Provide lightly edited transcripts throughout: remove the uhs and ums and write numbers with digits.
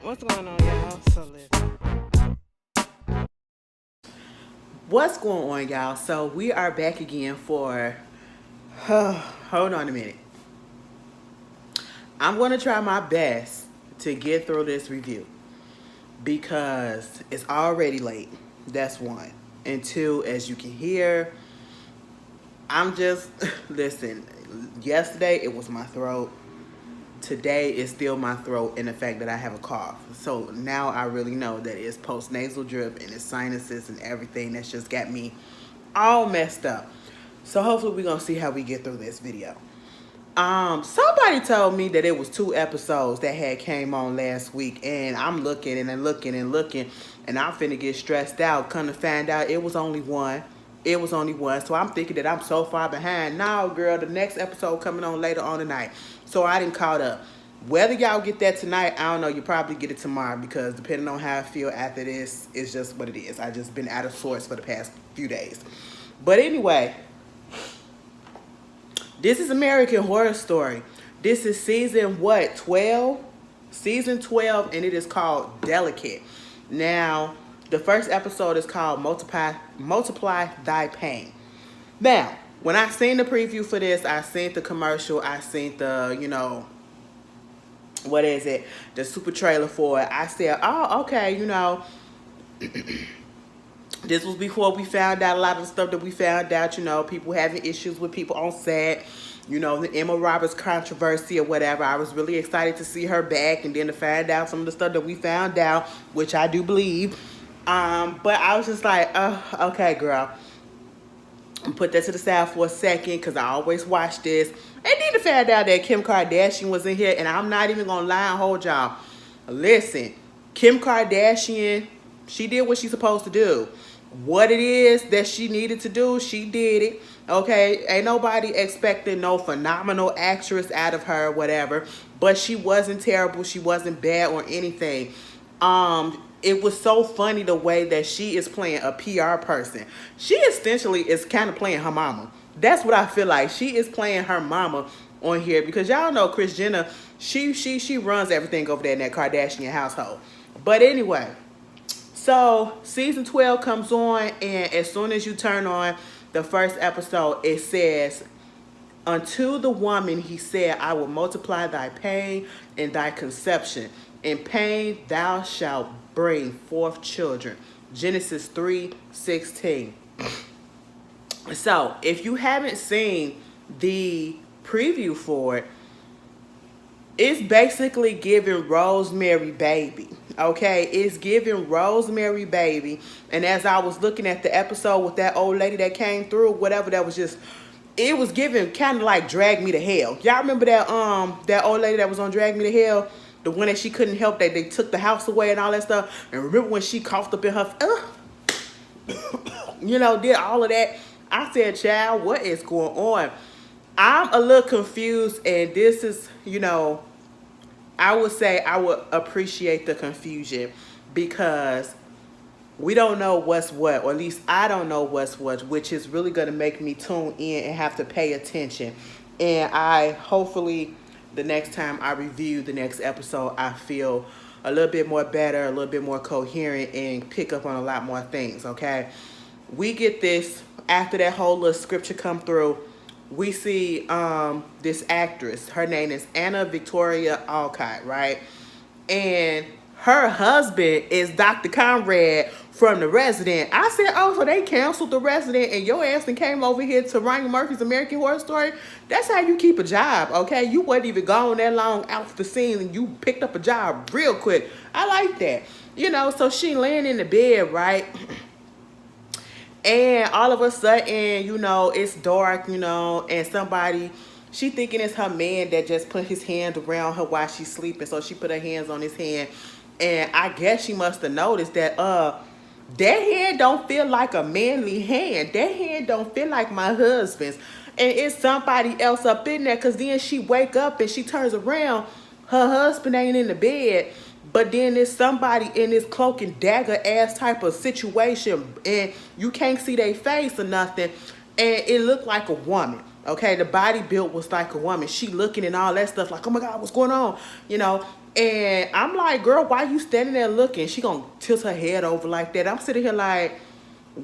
What's going on, y'all? So listen. What's going on, y'all? So we are back again for hold on a minute. I'm going to try my best to get through this review because it's already late. That's one. And two, as you can hear, I'm just listen, yesterday it was my throat. Today is still my throat and the fact that I have a cough. So now I really know that it's post-nasal drip and it's sinuses and everything that's just got me all messed up. So hopefully we're gonna see how we get through this video. Somebody told me that it was 2 episodes that had came on last week, and I'm looking and looking and looking, and I'm finna get stressed out. Come to find out it was only one. It was only one. So I'm thinking that I'm so far behind. Now, girl, the next episode coming on later on tonight. So I didn't caught up. Whether y'all get that tonight, I don't know. You probably get it tomorrow because depending on how I feel after this, it's just what it is. I just been out of sorts for the past few days. But anyway, this is American Horror Story. This is season what? 12? Season 12, and it is called Delicate. Now, the first episode is called Multiply Thy Pain. Now, when I seen the preview for this, I seen the commercial, I seen the, what is it? The super trailer for it. I said, oh, okay, this was before we found out a lot of the stuff that we found out, people having issues with people on set, the Emma Roberts controversy or whatever. I was really excited to see her back and then to find out some of the stuff that we found out, which I do believe. But I was just like, oh, okay, girl. Put that to the side for a second because I always watch this. And then to find out that Kim Kardashian was in here, and I'm not even going to lie and hold y'all. Listen, Kim Kardashian, she did what she's supposed to do. What it is that she needed to do, she did it. Okay, ain't nobody expecting no phenomenal actress out of her, whatever. But she wasn't terrible. She wasn't bad or anything. It was so funny the way that she is playing a PR person. She essentially is kind of playing her mama. That's what I feel like. She is playing her mama on here because y'all know Kris Jenner, she runs everything over there in that Kardashian household. But anyway, so season 12 comes on, and as soon as you turn on the first episode, it says, unto the woman he said, I will multiply thy pain and thy conception. In pain thou shalt bring forth children. Genesis 3:16. So if you haven't seen the preview for it, it's basically giving Rosemary Baby. Okay, it's giving Rosemary Baby. And as I was looking at the episode with that old lady that came through, whatever, that was just, it was giving kind of like Drag Me to Hell. Y'all remember that old lady that was on Drag Me to Hell? The one that she couldn't help, that they took the house away and all that stuff. And remember when she coughed up in her, did all of that. I said, child, what is going on? I'm a little confused, and this is, I would say I would appreciate the confusion because we don't know what's what, or at least I don't know what's what, which is really going to make me tune in and have to pay attention. And hopefully the next time I review the next episode, I feel a little bit more better, a little bit more coherent, and pick up on a lot more things, okay? We get this, after that whole little scripture come through, we see this actress. Her name is Anna Victoria Alcott, right? And her husband is Dr. Conrad from The Resident. I said, oh, so they canceled The Resident and your ass and came over here to Ryan Murphy's American Horror Story? That's how you keep a job, okay? You wasn't even gone that long out the scene and you picked up a job real quick. I like that. So she laying in the bed, right? And all of a sudden, it's dark, and somebody, she thinking it's her man that just put his hand around her while she's sleeping. So she put her hands on his hand. And I guess she must have noticed that that hand don't feel like a manly hand. That hand don't feel like my husband's. And it's somebody else up in there, because then she wake up and she turns around. Her husband ain't in the bed. But then there's somebody in this cloak and dagger ass type of situation, and you can't see their face or nothing, and it looked like a woman. Okay, the body built was like a woman. She looking and all that stuff like, oh my God, what's going on? And I'm like, girl, why you standing there looking? She gonna tilt her head over like that. I'm sitting here like,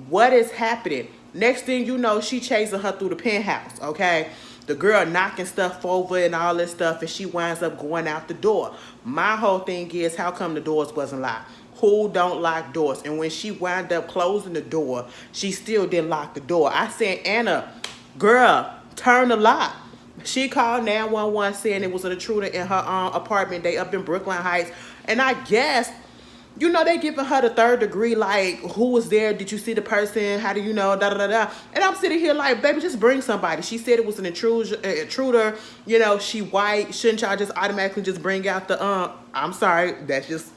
what is happening? Next thing you know, she chasing her through the penthouse, okay? The girl knocking stuff over and all this stuff, and she winds up going out the door. My whole thing is, how come the doors wasn't locked? Who don't lock doors? And when she wound up closing the door, she still didn't lock the door. I said, Anna, girl, turn the lock. She called 911 saying it was an intruder in her apartment. They up in Brooklyn Heights. And I guess, you know, they giving her the third degree, like, who was there? Did you see the person? How do you know? Da, da, da, da. And I'm sitting here like, baby, just bring somebody. She said it was an intruder. You know, she white. Shouldn't y'all just automatically just bring out the, I'm sorry, that's just,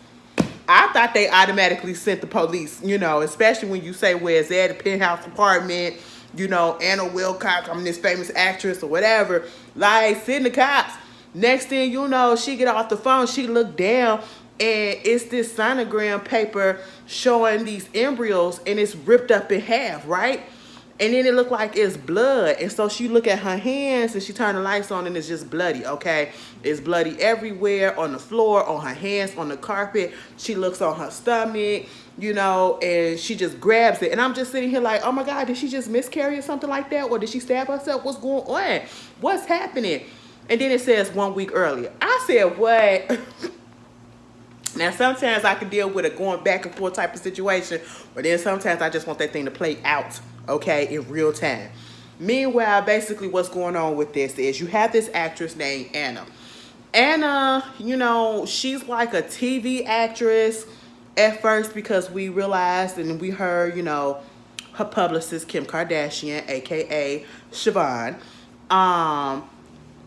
I thought they automatically sent the police, you know, especially when you say, where's that, a penthouse apartment, you know, Anna Wilcox, I'm this famous actress or whatever. Like, send the cops. Next thing you know, she get off the phone, she look down, and it's this sonogram paper showing these embryos, and it's ripped up in half, right? And then it looked like it's blood. And so she look at her hands and she turned the lights on and it's just bloody, okay? It's bloody everywhere, on the floor, on her hands, on the carpet. She looks on her stomach, you know, and she just grabs it. And I'm just sitting here like, oh my God, did she just miscarry or something like that? Or did she stab herself? What's going on? What's happening? And then it says 1 week earlier. I said, what? Now, sometimes I can deal with a going back and forth type of situation, but then sometimes I just want that thing to play out, okay, in real time. Meanwhile, basically what's going on with this is you have this actress named Anna. Anna, you know, she's like a TV actress at first because we realized and we heard, you know, her publicist, Kim Kardashian, a.k.a. Siobhan,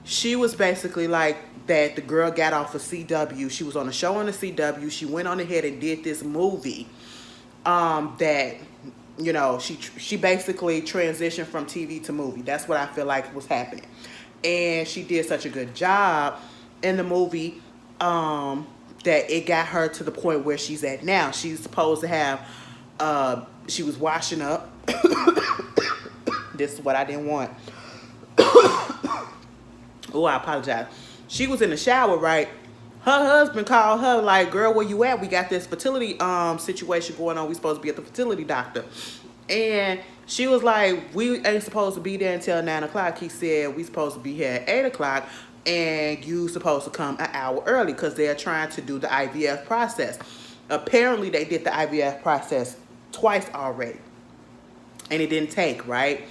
she was basically like that the girl got off of CW. She was on a show on the CW. She went on ahead and did this movie that, you know, she basically transitioned from TV to movie. That's what I feel like was happening. And she did such a good job in the movie that it got her to the point where she's at now. She's supposed to have, she was washing up. This is what I didn't want. Oh, I apologize. She was in the shower, right? Her husband called her like, girl, where you at? We got this fertility situation going on. We supposed to be at the fertility doctor. And she was like, we ain't supposed to be there until 9 o'clock. He said, we supposed to be here at 8 o'clock. And you supposed to come an hour early because they're trying to do the IVF process. Apparently, they did the IVF process twice already. And it didn't take, right?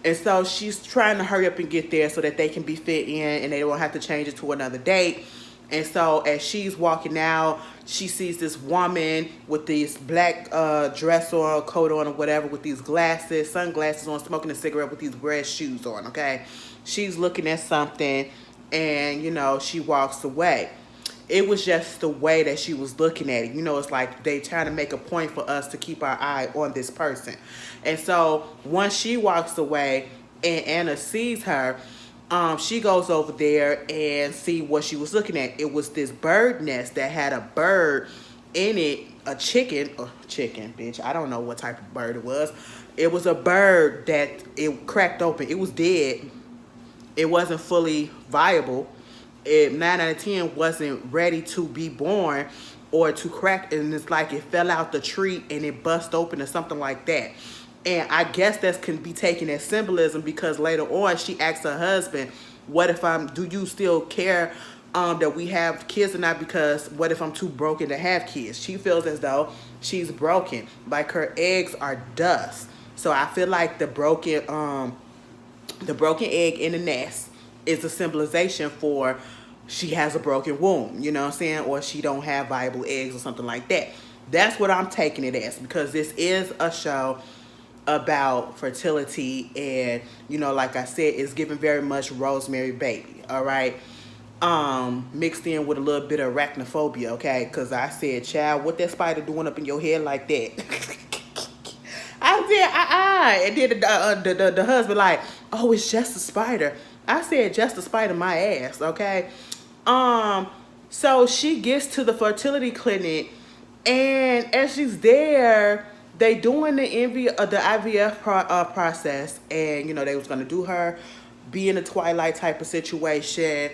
And so she's trying to hurry up and get there so that they can be fit in and they won't have to change it to another date. And so as she's walking out, she sees this woman with this black dress on, coat on, or whatever, with these glasses, sunglasses on, smoking a cigarette with these red shoes on, okay? She's looking at something and, you know, she walks away. It was just the way that she was looking at it. You know, it's like they trying to make a point for us to keep our eye on this person. And so once she walks away and Anna sees her, she goes over there and see what she was looking at. It was this bird nest that had a bird in it, a chicken, bitch. I don't know what type of bird it was. It was a bird that it cracked open. It was dead. It wasn't fully viable. 9 out of 10 wasn't ready to be born or to crack, and it's like it fell out the tree and it bust open or something like that. And I guess that can be taken as symbolism because later on she asked her husband, what if do you still care that we have kids or not, because what if I'm too broken to have kids? She feels as though she's broken, like her eggs are dust. So I feel like the broken egg in the nest is a symbolization for she has a broken womb, you know what I'm saying? Or she don't have viable eggs or something like that. That's what I'm taking it as, because this is a show about fertility and, you know, like I said, it's giving very much Rosemary Baby, all right? Mixed in with a little bit of arachnophobia, okay? Because I said, child, what that spider doing up in your head like that? I said, and then the husband like, oh, it's just a spider. I said, just a spider my ass, okay? So she gets to the fertility clinic, and as she's there, they doing the IVF process, and you know they was gonna do her be in a twilight type of situation,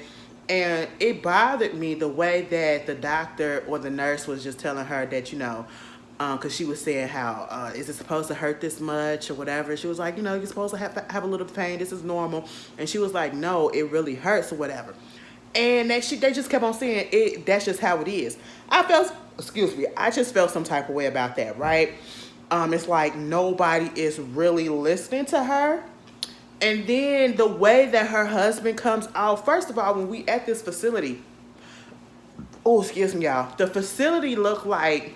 And it bothered me the way that the doctor or the nurse was just telling her that, because she was saying how, is it supposed to hurt this much or whatever? She was like, you're supposed to have a little pain. This is normal. And she was like, no, it really hurts or whatever. And they just kept on saying it. That's just how it is. I just felt some type of way about that, right? It's like nobody is really listening to her. And then the way that her husband comes out, first of all, when we at this facility, oh, excuse me, y'all. The facility looked like,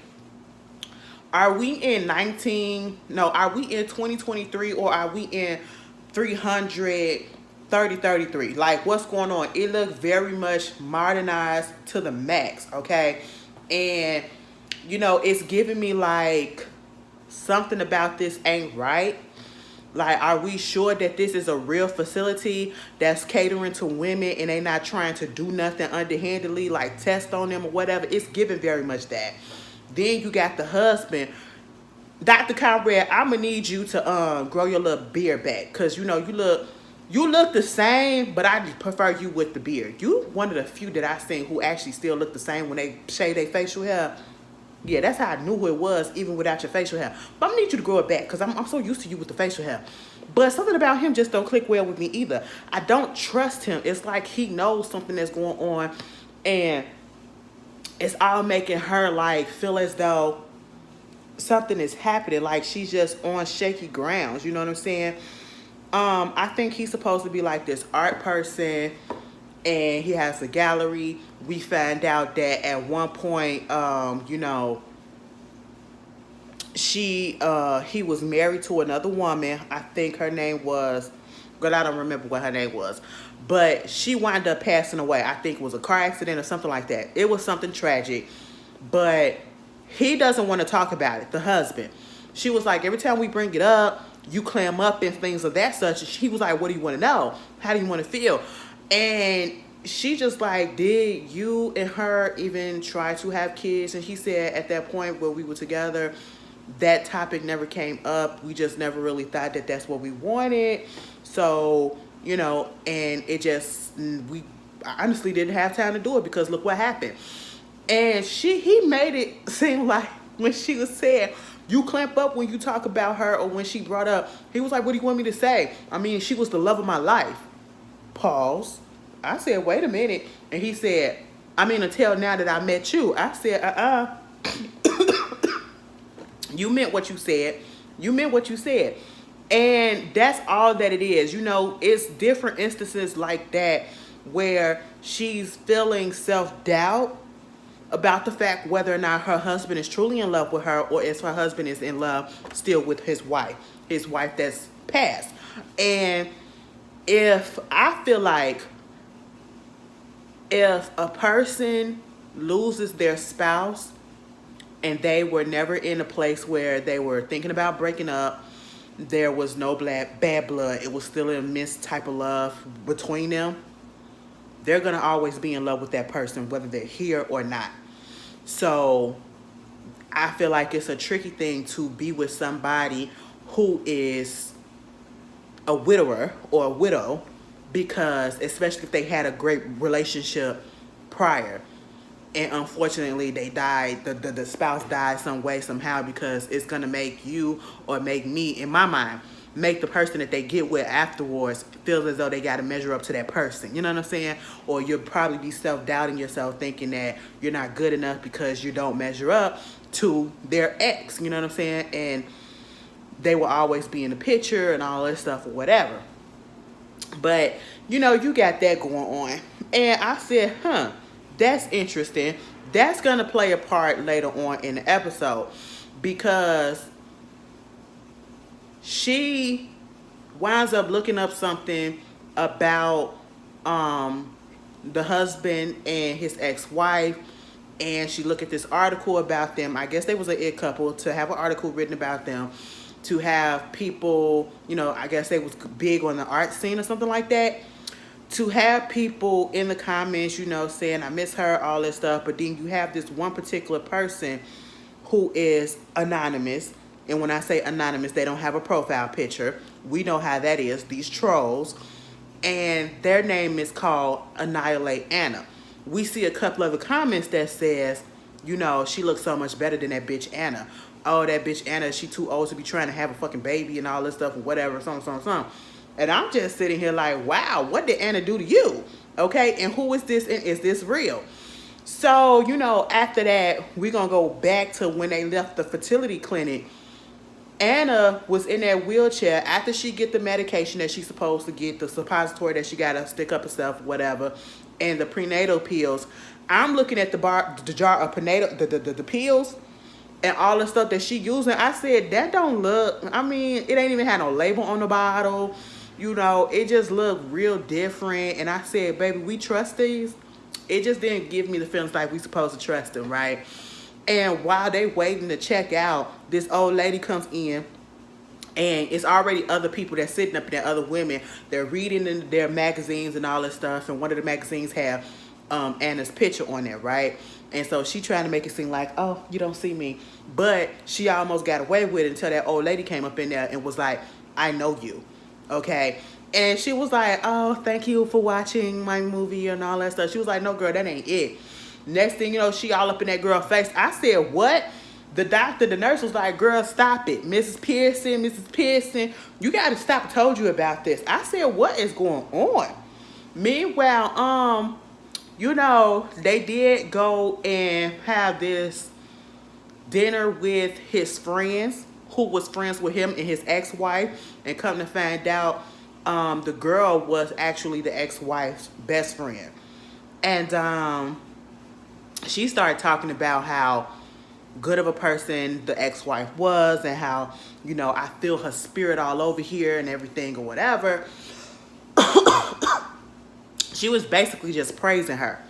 are we in 2023 or are we in 333? Like, what's going on? It looked very much modernized to the max, okay? And, it's giving me like something about this ain't right. Like, are we sure that this is a real facility that's catering to women and they not trying to do nothing underhandedly, like test on them or whatever? It's giving very much that. Then you got the husband. Dr. Conrad, I'm going to need you to grow your little beard back because, you look the same, but I prefer you with the beard. You one of the few that I seen who actually still look the same when they shave their facial hair. Yeah, that's how I knew who it was, even without your facial hair. But I'm gonna need you to grow it back because I'm so used to you with the facial hair. But something about him just don't click well with me either. I don't trust him. It's like he knows something that's going on, and it's all making her like feel as though something is happening, like she's just on shaky grounds. You know what I'm saying? I think he's supposed to be like this art person, and he has a gallery. We found out that at one point, he was married to another woman. I think her name was, girl, I don't remember what her name was, but she wound up passing away. I think it was a car accident or something like that. It was something tragic, but he doesn't want to talk about it, the husband. She was like, every time we bring it up, you clam up and things of that such. He was like, what do you want to know? How do you want to feel? And she just like, did you and her even try to have kids? And he said at that point where we were together, that topic never came up. We just never really thought that that's what we wanted. So, and I honestly didn't have time to do it because look what happened. And he made it seem like when she was saying, you clamp up when you talk about her, or when she brought up, he was like, what do you want me to say? I mean, she was the love of my life. Pause. I said, wait a minute. And he said, I mean, until now that I met you. I said, you meant what you said. You meant what you said. And that's all that it is. It's different instances like that where she's feeling self-doubt about the fact whether or not her husband is truly in love with her, or if her husband is in love still with his wife that's passed. And I feel like if a person loses their spouse and they were never in a place where they were thinking about breaking up, there was no bad blood, it was still an immense type of love between them, they're going to always be in love with that person, whether they're here or not. So I feel like it's a tricky thing to be with somebody who is a widower or a widow, because especially if they had a great relationship prior and unfortunately they died, the spouse died some way, somehow, because it's going to make you or make me, in my mind, make the person that they get with afterwards feel as though they got to measure up to that person. You know what I'm saying? Or you'll probably be self-doubting yourself, thinking that you're not good enough because you don't measure up to their ex. You know what I'm saying? And they will always be in the picture and all this stuff or whatever. But, you got that going on. And I said, that's interesting. That's going to play a part later on in the episode, because she winds up looking up something about the husband and his ex-wife, and she looked at this article about them. I guess they was an it couple, to have an article written about them, to have people, I guess they was big on the art scene or something like that, to have people in the comments, saying, I miss her, all this stuff. But then you have this one particular person who is anonymous. And when I say anonymous, they don't have a profile picture. We know how that is, these trolls. and their name is called Annihilate Anna. We see a couple of the comments that says, you know, she looks so much better than that bitch Anna. Oh, that bitch Anna, she too old to be trying to have a fucking baby and all this stuff and whatever, something. And I'm just sitting here like, wow, what did Anna do to you? Okay, and who is this and is this real? So, you know, after that, we're going to go back to when they left the fertility clinic. Anna was in that wheelchair after she get the medication that she's supposed to get, the suppository that she got to stick up herself, whatever, and the prenatal pills. I'm looking at the jar of prenatal, the pills, and all the stuff that she using. I said, that don't look, I mean, it ain't even had no label on the bottle. You know, it just looked real different. And I said, baby, we trust these? It just didn't give me the feelings like we supposed to trust them, right? And while they waiting to check out, this old lady comes in, and it's already other people that's sitting up there, other women. They're reading in their magazines and all this stuff, and one of the magazines have Anna's picture on there, right? And so she trying to make it seem like, oh, you don't see me. But she almost got away with it until that old lady came up in there and was like, I know you, okay? And she was like, oh, thank you for watching my movie and all that stuff. She was like, no, girl, that ain't it. Next thing you know, she all up in that girl's face. I said, what? The doctor, the nurse was like, girl, stop it. Mrs. Pearson, you got to stop. I told you about this. I said, what is going on? Meanwhile, you know, they did go and have this dinner with his friends, who was friends with him and his ex-wife. And come to find out, the girl was actually the ex-wife's best friend. And she started talking about how good of a person the ex-wife was, and how, you know, I feel her spirit all over here and everything or whatever. She was basically just praising her.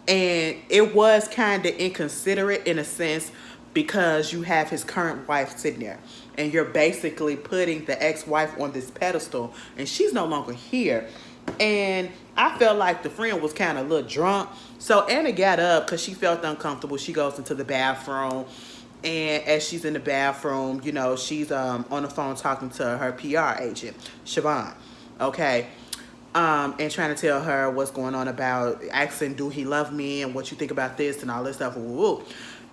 And it was kind of inconsiderate in a sense, because you have his current wife sitting there and you're basically putting the ex-wife on this pedestal, and she's no longer here. And I felt like the friend was kind of a little drunk. So Anna got up because she felt uncomfortable. She goes into the bathroom. And as she's in the bathroom, you know, she's on the phone talking to her PR agent, Siobhan. Okay. And trying to tell her what's going on, about asking, do he love me? And what you think about this and all this stuff. Woo.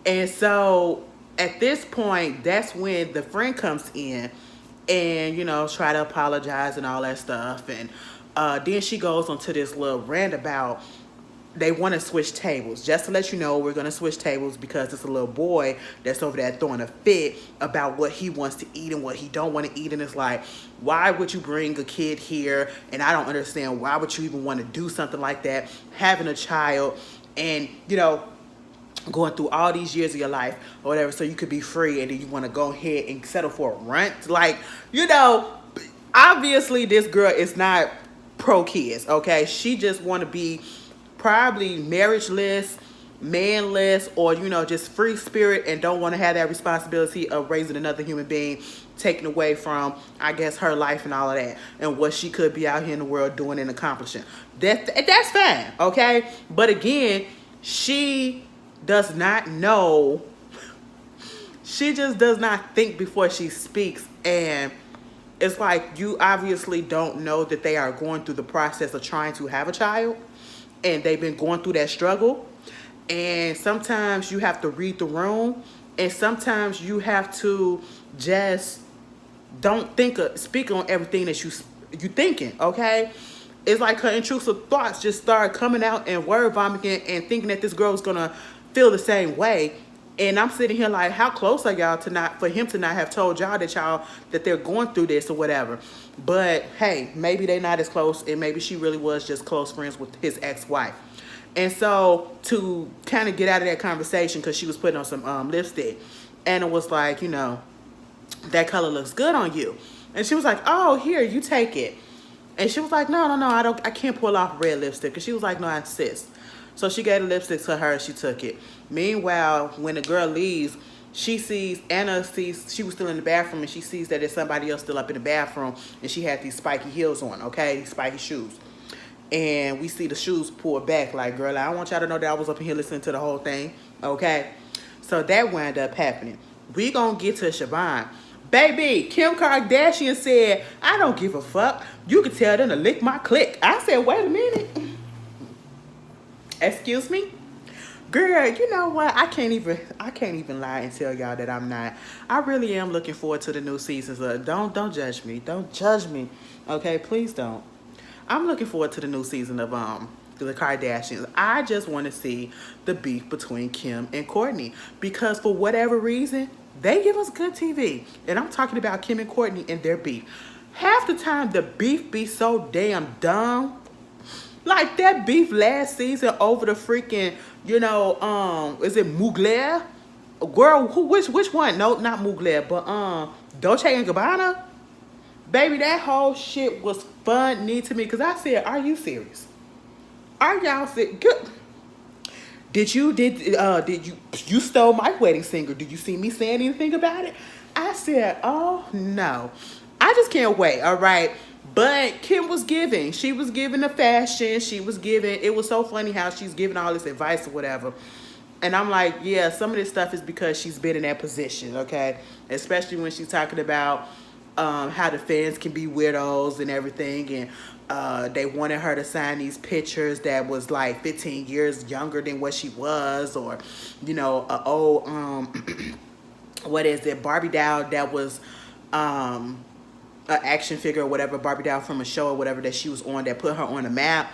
And so at this point, that's when the friend comes in and, you know, try to apologize and all that stuff. And then she goes on to this little rant about they want to switch tables. Just to let you know, we're going to switch tables because it's a little boy that's over there throwing a fit about what he wants to eat and what he don't want to eat. And it's like, why would you bring a kid here? And I don't understand, why would you even want to do something like that? Having a child and, you know, going through all these years of your life or whatever, so you could be free, and then you want to go ahead and settle for a rent. Like, you know, obviously this girl is not pro kids, okay? She just want to be probably marriageless, manless, or, you know, just free spirit, and don't want to have that responsibility of raising another human being, taken away from, I guess, her life and all of that, and what she could be out here in the world doing and accomplishing. That's fine, okay? But again, she does not know. She just does not think before she speaks. And it's like, you obviously don't know that they are going through the process of trying to have a child, and they've been going through that struggle. And sometimes you have to read the room, and sometimes you have to just don't speak on everything that you thinking, okay? It's like her intrusive thoughts just start coming out and word vomiting, and thinking that this girl is gonna feel the same way. And I'm sitting here like, how close are y'all for him to not have told y'all that they're going through this or whatever? But hey, maybe they're not as close, and maybe she really was just close friends with his ex-wife. And so to kind of get out of that conversation, because she was putting on some lipstick, Anna was like, you know, that color looks good on you. And she was like, oh, here, you take it. And she was like, no, I can't pull off red lipstick. And she was like, no, I insist. So she gave the lipstick to her, she took it. Meanwhile, when the girl leaves, Anna sees, she was still in the bathroom, and she sees that there's somebody else still up in the bathroom, and she had these spiky heels on, okay, these spiky shoes. And we see the shoes pulled back, like, girl, I don't want y'all to know that I was up in here listening to the whole thing, okay? So that wound up happening. We gonna get to Siobhan, Baby, Kim Kardashian said, I don't give a fuck. You can tell them to lick my click. I said, wait a minute. Excuse me? Girl, you know what? I can't even lie and tell y'all that I'm not. I really am looking forward to the new seasons. Don't judge me. Don't judge me. Okay, please don't. I'm looking forward to the new season of the Kardashians. I just want to see the beef between Kim and Kourtney because for whatever reason, they give us good TV. And I'm talking about Kim and Kourtney and their beef. Half the time the beef be so damn dumb. Like that beef last season over the freaking, is it Mugler? Girl, which one? No, not Mugler, but Dolce and Gabbana. Baby, that whole shit was funny to me because I said, "Are you serious? Are y'all serious? Good. Did you stole my wedding singer? Did you see me saying anything about it?" I said, "Oh no, I just can't wait." All right, but Kim was giving. She was giving the fashion. She was giving. It was so funny how she's giving all this advice or whatever. And I'm like, yeah, some of this stuff is because she's been in that position, okay? Especially when she's talking about how the fans can be weirdos and everything. And they wanted her to sign these pictures that was like 15 years younger than what she was. Or, a old, what is it, Barbie doll that was an action figure or whatever, Barbie doll from a show or whatever that she was on that put her on the map.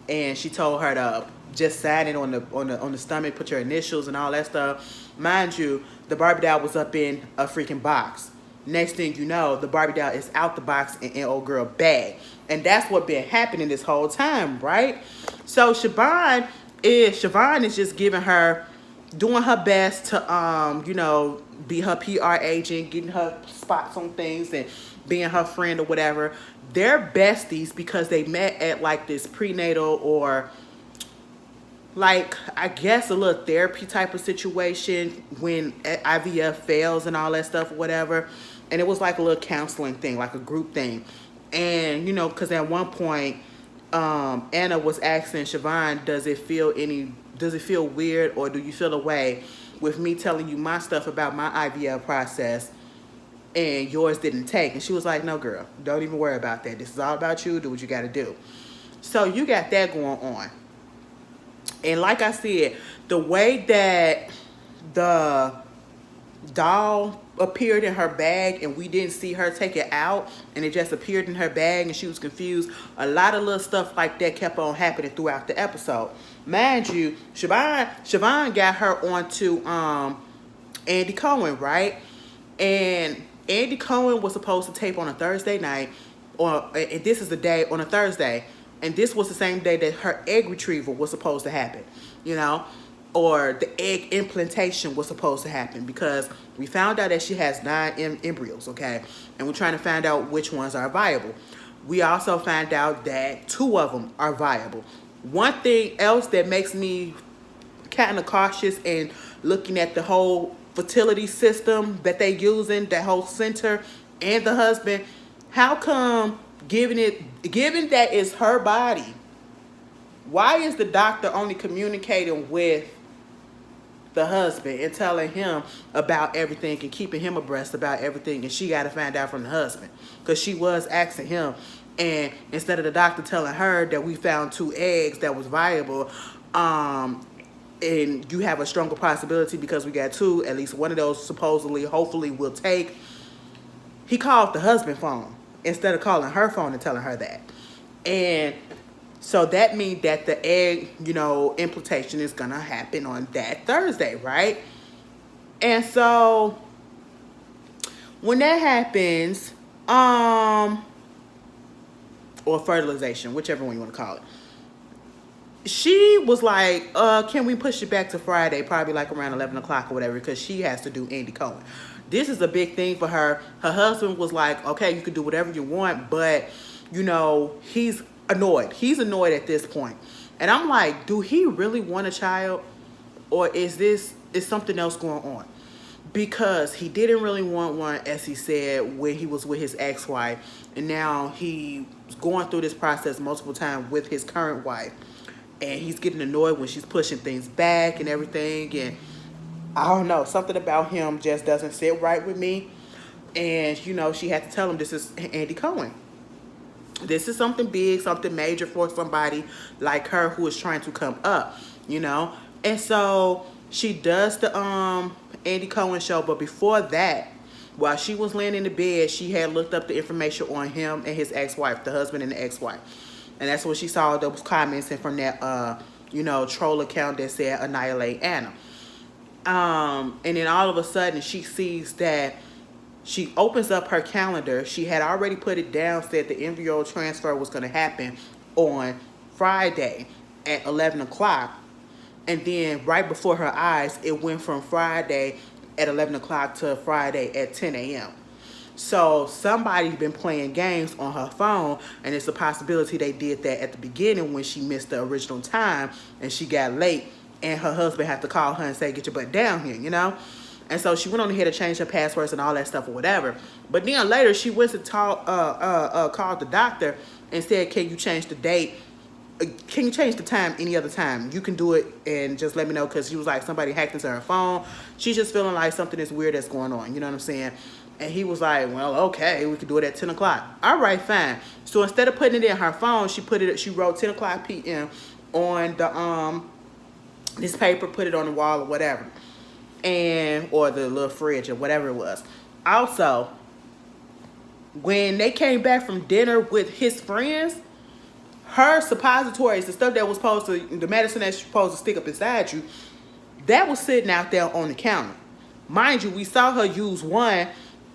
And she told her to just sign it on the stomach, put your initials and all that stuff. Mind you, the Barbie doll was up in a freaking box. Next thing you know, the Barbie doll is out the box in old girl bag. And that's what been happening this whole time, right? So Siobhan is just giving her, doing her best to be her PR agent, getting her spots on things and being her friend or whatever. They're besties because they met at like this prenatal or like, I guess a little therapy type of situation when IVF fails and all that stuff or whatever. And it was like a little counseling thing, like a group thing. And, because at one point, Anna was asking Siobhan, does it feel weird or do you feel a way with me telling you my stuff about my IVF process and yours didn't take? And she was like, no, girl, don't even worry about that. This is all about you. Do what you got to do. So you got that going on. And like I said, the way that the doll appeared in her bag and we didn't see her take it out and it just appeared in her bag and she was confused, a lot of little stuff like that kept on happening throughout the episode. Mind you, Siobhan got her onto Andy Cohen, right? And Andy Cohen was supposed to tape on a Thursday night, and this is the day on a Thursday. And this was the same day that her egg retrieval was supposed to happen, or the egg implantation was supposed to happen because we found out that she has 9 embryos, okay? And we're trying to find out which ones are viable. We also found out that 2 of them are viable. One thing else that makes me kind of cautious and looking at the whole fertility system that they using, that whole center and the husband, how come given that it's her body, why is the doctor only communicating with the husband and telling him about everything and keeping him abreast about everything, and she got to find out from the husband? Because she was asking him, and instead of the doctor telling her that we found 2 eggs that was viable, and you have a stronger possibility because we got 2, at least one of those supposedly, hopefully will take, he called the husband phone instead of calling her phone and telling her that. And so that means that the egg, implantation is going to happen on that Thursday, right? And so when that happens, or fertilization, whichever one you want to call it, she was like, can we push it back to Friday, probably like around 11 o'clock or whatever, because she has to do Andy Cohen. This is a big thing for her. Her husband was like, okay, you can do whatever you want, but, he's annoyed. He's annoyed at this point. And I'm like, do he really want a child? Or is something else going on? Because he didn't really want one, as he said, when he was with his ex-wife. And now he's going through this process multiple times with his current wife. And he's getting annoyed when she's pushing things back and everything. And I don't know, something about him just doesn't sit right with me. And, you know, she had to tell him this is Andy Cohen. This is something big, something major for somebody like her who is trying to come up, you know. And so she does the Andy Cohen show, but before that, while she was laying in the bed, she had looked up the information on him and his ex-wife, the husband and the ex-wife. And that's what she saw those comments and from that you know, troll account that said annihilate Anna. And then all of a sudden she sees that she opens up her calendar. She had already put it down, said the embryo transfer was going to happen on Friday at 11 o'clock. And then right before her eyes, it went from Friday at 11 o'clock to Friday at 10 a.m. So somebody's been playing games on her phone, and it's a possibility they did that at the beginning when she missed the original time and she got late, and her husband had to call her and say, get your butt down here, you know? And so she went on ahead to change her passwords and all that stuff or whatever. But then later she went to called the doctor and said, can you change the date? Can you change the time any other time? You can do it and just let me know, because she was like, somebody hacked into her phone. She's just feeling like something is weird that's going on. You know what I'm saying? And he was like, well, okay, we can do it at 10 o'clock. All right, fine. So instead of putting it in her phone, she wrote 10 o'clock p.m. on the this paper, put it on the wall or whatever. Or the little fridge or whatever it was. Also, when they came back from dinner with his friends, her suppositories, the stuff that was supposed to, the medicine that's supposed to stick up inside you, that was sitting out there on the counter. Mind you, we saw her use one,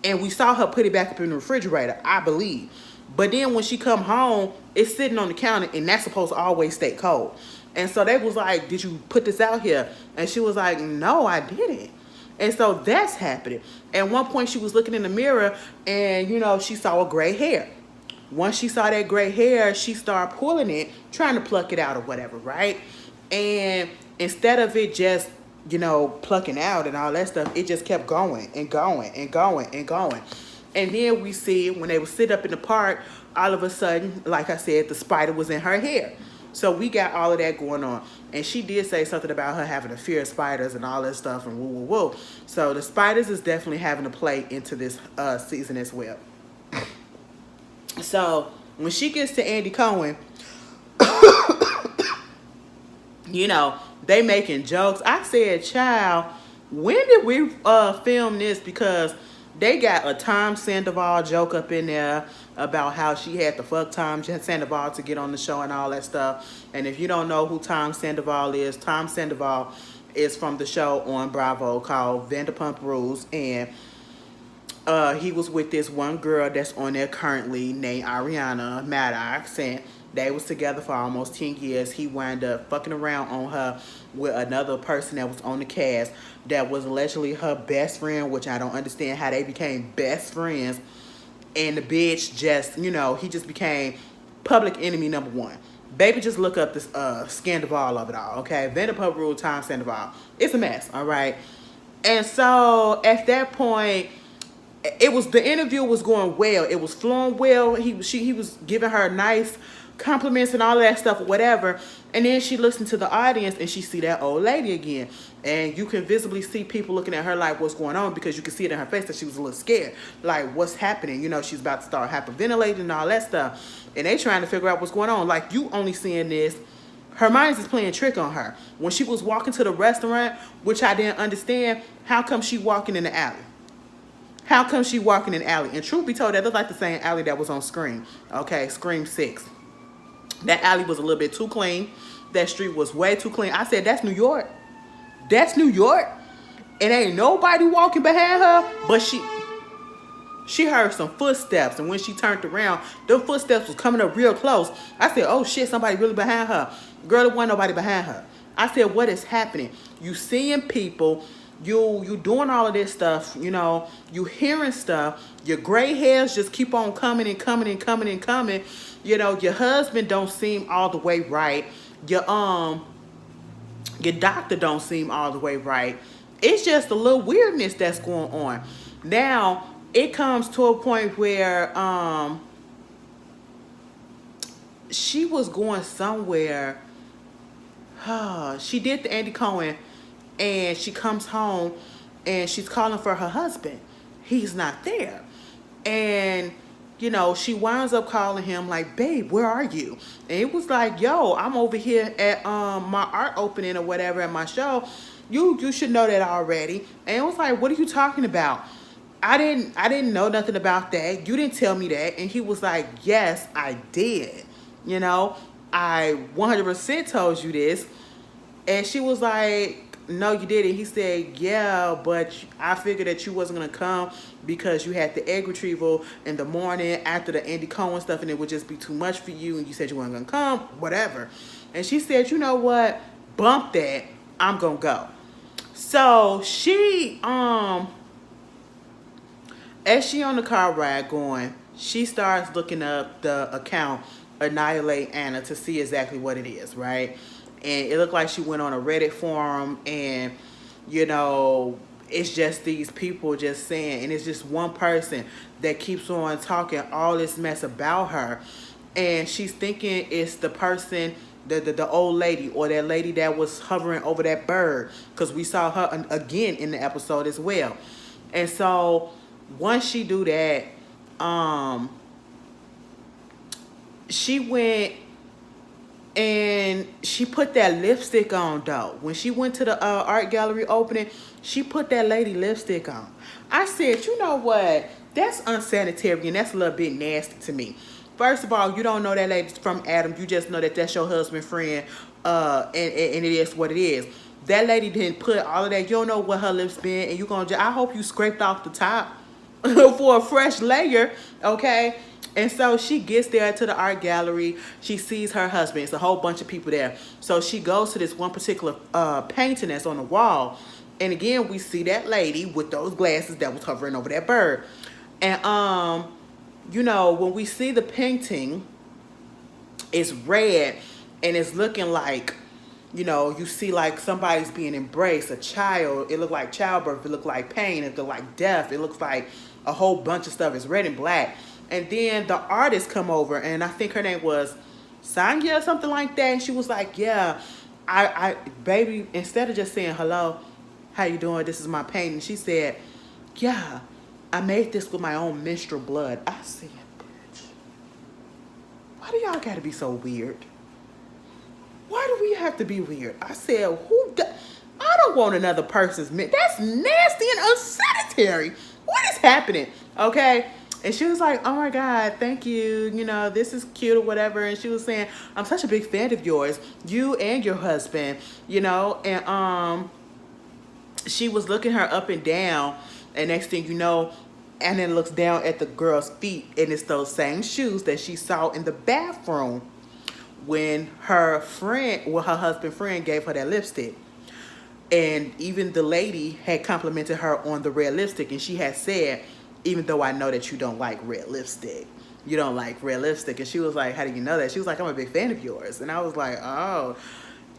and we saw her put it back up in the refrigerator, I believe. But then when she come home, it's sitting on the counter, and that's supposed to always stay cold. And so they was like, did you put this out here? And she was like, no, I didn't. And so that's happening. At one point, she was looking in the mirror, and, you know, she saw a gray hair. Once she saw that gray hair, she started pulling it, trying to pluck it out or whatever, right? And instead of it just, you know, plucking out and all that stuff, it just kept going and going and going and going. And then we see when they would sit up in the park, all of a sudden, like I said, the spider was in her hair. So we got all of that going on. And she did say something about her having a fear of spiders and all that stuff and woo, woo, woo. So the spiders is definitely having to play into this season as well. So when she gets to Andy Cohen, you know, they making jokes. I said, child, when did we film this? Because they got a Tom Sandoval joke up in there about how she had to fuck Tom Sandoval to get on the show and all that stuff. And if you don't know who Tom Sandoval is from the show on Bravo called Vanderpump Rules. And he was with this one girl that's on there currently named Ariana Maddox, and they was together for almost 10 years. He wound up fucking around on her with another person that was on the cast that was allegedly her best friend, which I don't understand how they became best friends. And the bitch just, you know, he just became public enemy number one. Baby, just look up this scandal of it all, okay? Vanderpump Rules, Tom Sandoval. It's a mess, all right? And so at that point, the interview was going well. It was flowing well. He was giving her nice compliments and all that stuff or whatever. And then she listened to the audience and she see that old lady again. And you can visibly see people looking at her like, what's going on? Because you can see it in her face that she was a little scared. Like, what's happening? You know, she's about to start hyperventilating and all that stuff. And they trying to figure out what's going on. Like, you only seeing this. Her mind is playing trick on her. When she was walking to the restaurant, which I didn't understand, how come she walking in the alley? How come she walking in the alley? And truth be told, that looked like the same alley that was on Scream. Okay, Scream 6. That alley was a little bit too clean. That street was way too clean. I said, that's New York. That's New York. And ain't nobody walking behind her, but she heard some footsteps. And when she turned around, them footsteps was coming up real close. I said, oh shit, somebody really behind her. Girl, there wasn't nobody behind her. I said, what is happening? You seeing people, you doing all of this stuff, you know, you hearing stuff, your gray hairs just keep on coming and coming and coming and coming. You know, your husband don't seem all the way right. Your doctor don't seem all the way right. It's just a little weirdness that's going on. Now, it comes to a point where she was going somewhere. She did the Andy Cohen, and she comes home and she's calling for her husband. he's not there. And she winds up calling him like, babe, where are you? And it was like, yo, I'm over here at my art opening or whatever at my show. You should know that already. And it was like, what are you talking about? I didn't know nothing about that. You didn't tell me that. And he was like, yes, I did. I 100% told you this. And she was like, no, you didn't. He said, yeah, but I figured that you wasn't going to come because you had the egg retrieval in the morning after the Andy Cohen stuff, and it would just be too much for you, and you said you weren't going to come, whatever. And she said, you know what? Bump that. I'm going to go. So she, as she on the car ride going, she starts looking up the account Annihilate Anna to see exactly what it is, right? And it looked like she went on a Reddit forum, and it's just these people just saying, and it's just one person that keeps on talking all this mess about her, and she's thinking it's the person, the old lady, or that lady that was hovering over that bird, because we saw her again in the episode as well. And so once she do that, she went and she put that lipstick on, though. When she went to the art gallery opening, she put that lady lipstick on. I said, you know what? That's unsanitary, and that's a little bit nasty to me. First of all, you don't know that lady from Adam. You just know that that's your husband, friend, and it is what it is. That lady didn't put all of that. You don't know what her lips been, and I hope you scraped off the top for a fresh layer, okay? And so she gets there to the art gallery. She sees her husband. It's a whole bunch of people there. So she goes to this one particular painting that's on the wall. And again, we see that lady with those glasses that was hovering over that bird. And, when we see the painting, it's red and it's looking like, you see like somebody's being embraced, a child. It looked like childbirth. It looked like pain. It looked like death. It looks like a whole bunch of stuff. It's red and black. And then the artist come over, and I think her name was Sanya or something like that. And she was like, yeah, I baby, instead of just saying, hello, how you doing? This is my painting. She said, yeah, I made this with my own menstrual blood. I said, bitch, why do y'all gotta be so weird? Why do we have to be weird? I said, I don't want another person's that's nasty and unsanitary. What is happening? Okay. And she was like, oh my God, thank you. This is cute or whatever. And she was saying, I'm such a big fan of yours, you and your husband, and she was looking her up and down. And next thing you know, and then looks down at the girl's feet, and it's those same shoes that she saw in the bathroom when her husband friend gave her that lipstick. And even the lady had complimented her on the red lipstick, and she had said, even though I know that you don't like red lipstick. You don't like red lipstick. And she was like, how do you know that? She was like, I'm a big fan of yours. And I was like, oh.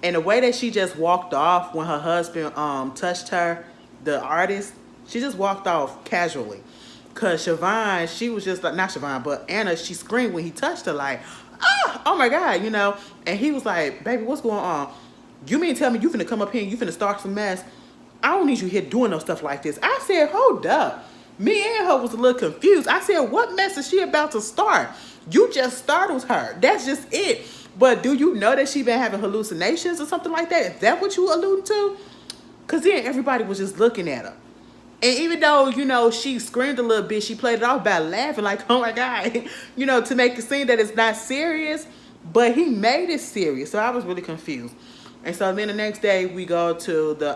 And the way that she just walked off when her husband touched her, the artist, she just walked off casually. Because Siobhan, she was just like, not Siobhan, but Anna, she screamed when he touched her like, oh my God, And he was like, baby, what's going on? You mean tell me you finna come up here and you finna start some mess? I don't need you here doing no stuff like this. I said, hold up. Me and her was a little confused. I said, what mess is she about to start? You just startled her. That's just it. But do you know that she been having hallucinations or something like that? Is that what you alluding to? Because then everybody was just looking at her. And even though, she screamed a little bit, she played it off by laughing like, oh my God, to make it seem that it's not serious. But he made it serious. So I was really confused. And so then the next day we go to the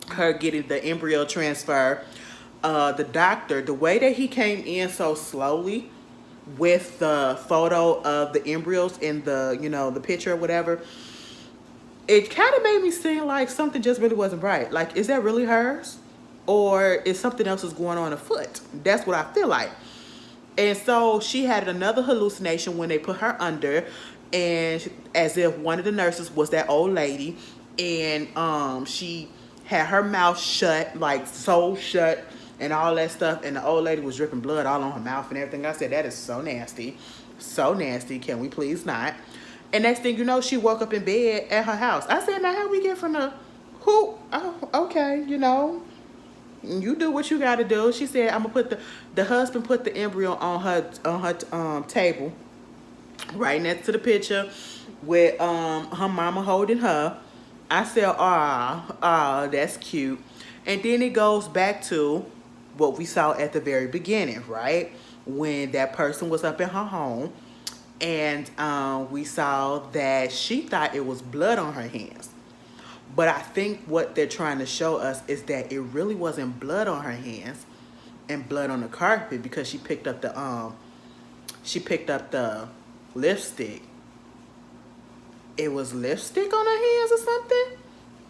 her getting the embryo transfer. The doctor, the way that he came in so slowly with the photo of the embryos in the, the picture or whatever, it kind of made me seem like something just really wasn't right. Like, is that really hers? Or is something else is going on afoot? That's what I feel like. And so she had another hallucination when they put her under, and as if one of the nurses was that old lady, and she had her mouth shut, like so shut, and all that stuff, and the old lady was dripping blood all on her mouth and everything. I said, that is so nasty. So nasty. Can we please not? And next thing you know, she woke up in bed at her house. I said, now how we get from the who? Oh, okay, You do what you gotta do. She said, I'm gonna put the husband put the embryo on her table, right next to the picture with her mama holding her. I said, that's cute. And then it goes back to what we saw at the very beginning, right? When that person was up in her home, and we saw that she thought it was blood on her hands. But I think what they're trying to show us is that it really wasn't blood on her hands and blood on the carpet, because she picked up the lipstick. It was lipstick on her hands or something?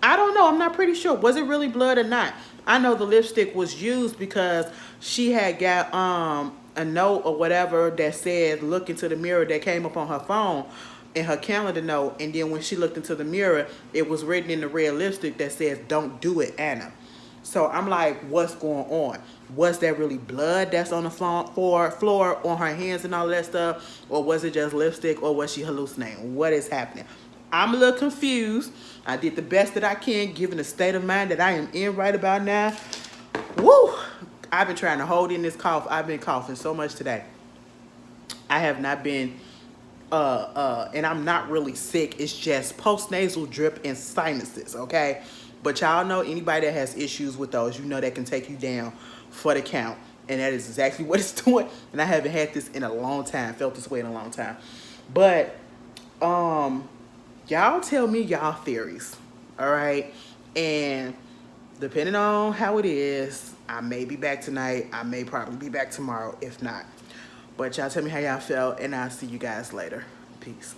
I don't know. I'm not pretty sure. Was it really blood or not? I know the lipstick was used because she had got a note or whatever that said look into the mirror, that came up on her phone in her calendar note, and then when she looked into the mirror, it was written in the red lipstick that says, "Don't do it, Anna." So I'm like, what's going on? Was there really blood that's on the floor on her hands and all that stuff? Or was it just lipstick, or was she hallucinating? What is happening? I'm a little confused. I did the best that I can given the state of mind that I am in right about now. Woo! I've been trying to hold in this cough. I've been coughing so much today. I have not been, and I'm not really sick. It's just post-nasal drip and sinuses, okay? But y'all know, anybody that has issues with those, you know that can take you down for the count. And that is exactly what it's doing. And I haven't had this in a long time, felt this way in a long time. But, y'all tell me y'all theories, all right? And depending on how it is, I may be back tonight. I may probably be back tomorrow, if not. But y'all tell me how y'all felt, and I'll see you guys later. Peace.